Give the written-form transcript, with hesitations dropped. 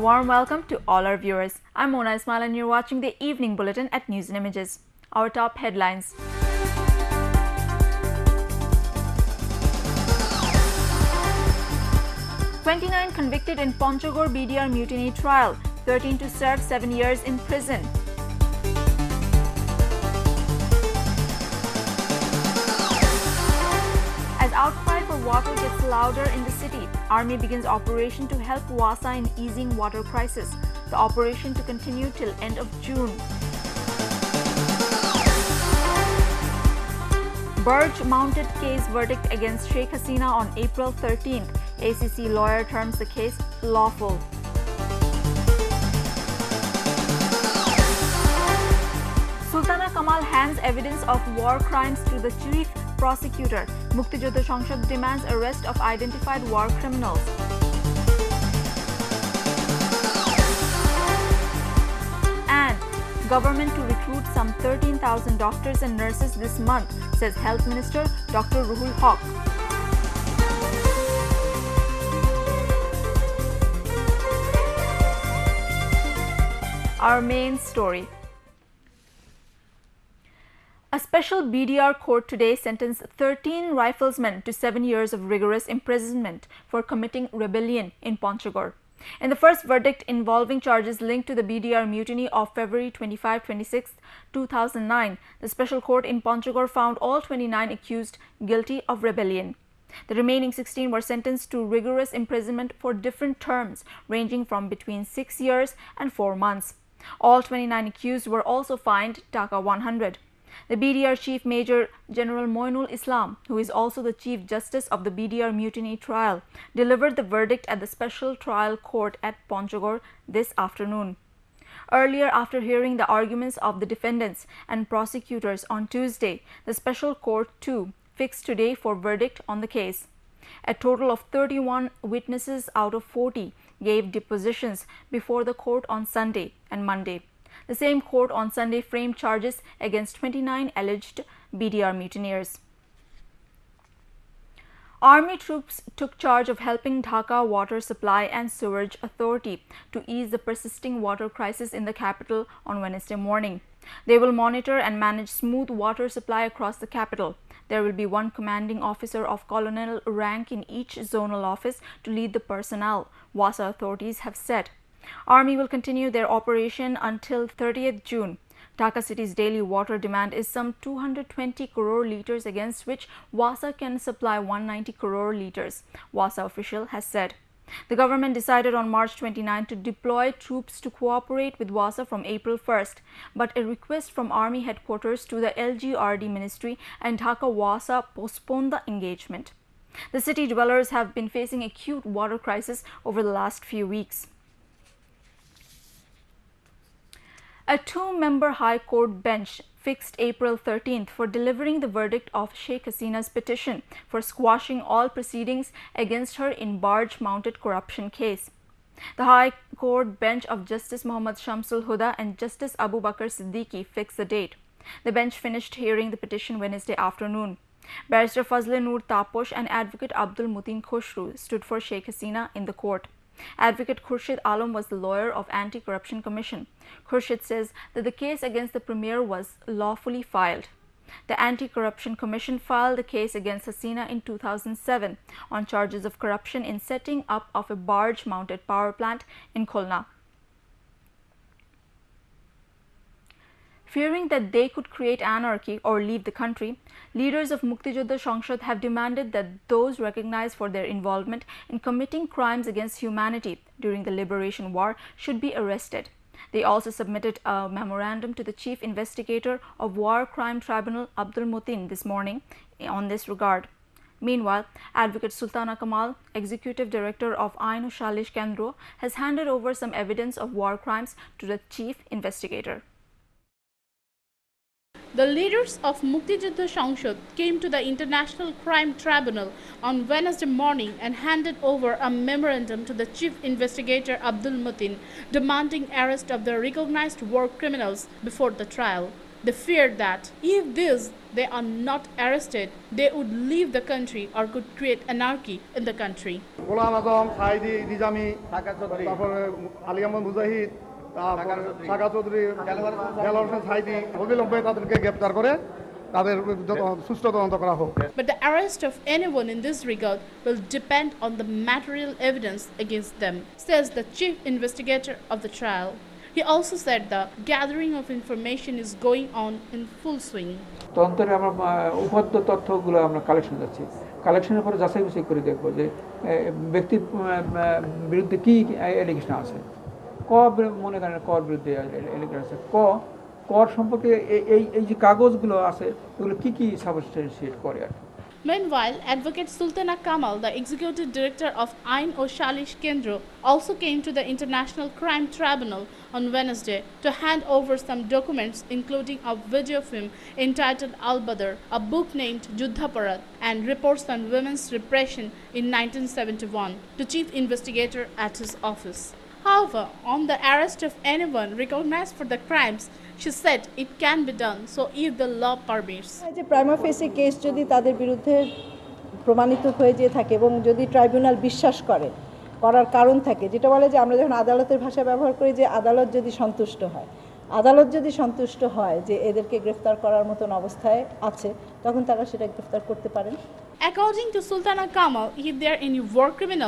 warm welcome to all our viewers. I'm Mona Ismail and you're watching the Evening Bulletin at News and Images. Our top headlines. "29 convicted in Panchagor BDR mutiny trial, 13 to serve 7 years in prison." As outcry for water gets louder in the city, Army begins operation to help Wasa in easing water crisis. The operation to continue till end of June. Burj mounted case verdict against Sheikh Hasina on April 13th. ACC lawyer terms the case lawful. Sultana Kamal hands evidence of war crimes to the chief prosecutor. Mukti Jodha Sangshad demands arrest of identified war criminals. And government to recruit some 13,000 doctors and nurses this month, says Health Minister Dr. Ruhul Haq. Our main story. A special BDR court today sentenced 13 riflesmen to 7 years of rigorous imprisonment for committing rebellion in Panchagor. In the first verdict involving charges linked to the BDR mutiny of February 25-26, 2009, the special court in Panchagor found all 29 accused guilty of rebellion. The remaining 16 were sentenced to rigorous imprisonment for different terms, ranging from between 6 years and 4 months. All 29 accused were also fined Taka 100. The BDR Chief Major General Moinul Islam, who is also the Chief Justice of the BDR mutiny trial, delivered the verdict at the Special Trial Court at Panchagor this afternoon. Earlier, after hearing the arguments of the defendants and prosecutors on Tuesday, the Special Court too fixed today for verdict on the case. A total of 31 witnesses out of 40 gave depositions before the court on Sunday and Monday. The same court on Sunday framed charges against 29 alleged BDR mutineers. Army troops took charge of helping Dhaka Water Supply and Sewerage Authority to ease the persisting water crisis in the capital on Wednesday morning. They will monitor and manage smooth water supply across the capital. There will be one commanding officer of colonel rank in each zonal office to lead the personnel, Wasa authorities have said. Army will continue their operation until 30th June. Dhaka city's daily water demand is some 220 crore litres, against which Wasa can supply 190 crore litres, Wasa official has said. The government decided on March 29 to deploy troops to cooperate with Wasa from April 1st, but a request from Army headquarters to the LGRD ministry and Dhaka Wasa postponed the engagement. The city dwellers have been facing acute water crisis over the last few weeks. A 2-member High Court bench fixed April 13th for delivering the verdict of Sheikh Hasina's petition for squashing all proceedings against her in barge-mounted corruption case. The High Court bench of Justice Muhammad Shamsul Huda and Justice Abu Bakr Siddiqui fixed the date. The bench finished hearing the petition Wednesday afternoon. Barrister Fazle Noor Taposh and Advocate Abdul Mutin Khoshru stood for Sheikh Hasina in the court. Advocate Khurshid Alam was the lawyer of Anti-Corruption Commission. Khurshid says that the case against the Premier was lawfully filed. The Anti-Corruption Commission filed the case against Hasina in 2007 on charges of corruption in setting up of a barge-mounted power plant in Khulna. Fearing that they could create anarchy or leave the country, leaders of Mukti Jodha Sangshad have demanded that those recognized for their involvement in committing crimes against humanity during the Liberation War should be arrested. They also submitted a memorandum to the Chief Investigator of War Crime Tribunal Abdul Mutin this morning on this regard. Meanwhile, Advocate Sultana Kamal, Executive Director of Ainu Shalish Kendro, has handed over some evidence of war crimes to the Chief Investigator. The leaders of Mukti Jodha Sangshad came to the International Crime Tribunal on Wednesday morning and handed over a memorandum to the Chief Investigator Abdul Mutin demanding arrest of the recognized war criminals before the trial. They feared that if they are not arrested, they would leave the country or could create anarchy in the country. Golam Azam, Sayeedi, Nizami, তারপরে আলী আহমদ মুজাহিদ, সাকা চৌধুরী, দেলোয়ার হোসেন সাইদি অবিলম্বে তাদেরকে গ্রেপ্তার করে তাদের সুষ্ঠু তদন্ত করা হোক। But the arrest of anyone in this regard will depend on the material evidence against them, says the chief investigator of the trial. He also said the gathering of information is going on in full swing. তদন্তের আমরা উপাত্ত তথ্যগুলো আমরা collection যাচ্ছি, কালেকশনের পরে যাচাই বাছাই করে দেখবো যে ব্যক্তির বিরুদ্ধে কি এলিগেশন আছে, মনে করেন কর বিরুদ্ধে এলিগেশন আছে, কর সম্পর্কে এই যে কাগজগুলো আছে এগুলো কি সাবস্টেন্সিয়েট করে আর কি। Meanwhile, Advocate Sultana Kamal, the Executive Director of Ain o Shalish Kendro, also came to the International Crime Tribunal on Wednesday to hand over some documents including a video film entitled Al-Badr, a book named Juddhaparat, and reports on women's repression in 1971 to Chief Investigator at his office. However, on the arrest of anyone recognized for the crimes, she said it can be done so if the law permits. যে prima ফেসি case যদি তাদের বিরুদ্ধে প্রমাণিত হয়ে যেয়ে থাকে এবং যদি ট্রাইব্যুনাল বিশ্বাস করার কারণ থাকে, যেটা বলে যে আমরা যখন আদালতের ভাষা ব্যবহার করি যে আদালত যদি সন্তুষ্ট হয় যে এদেরকে গ্রেফতার করার মতন অবস্থায় আছে, তখন তারা সেটা গ্রেফতার করতে পারেন। According to Sultana Kamal, if there are any war criminals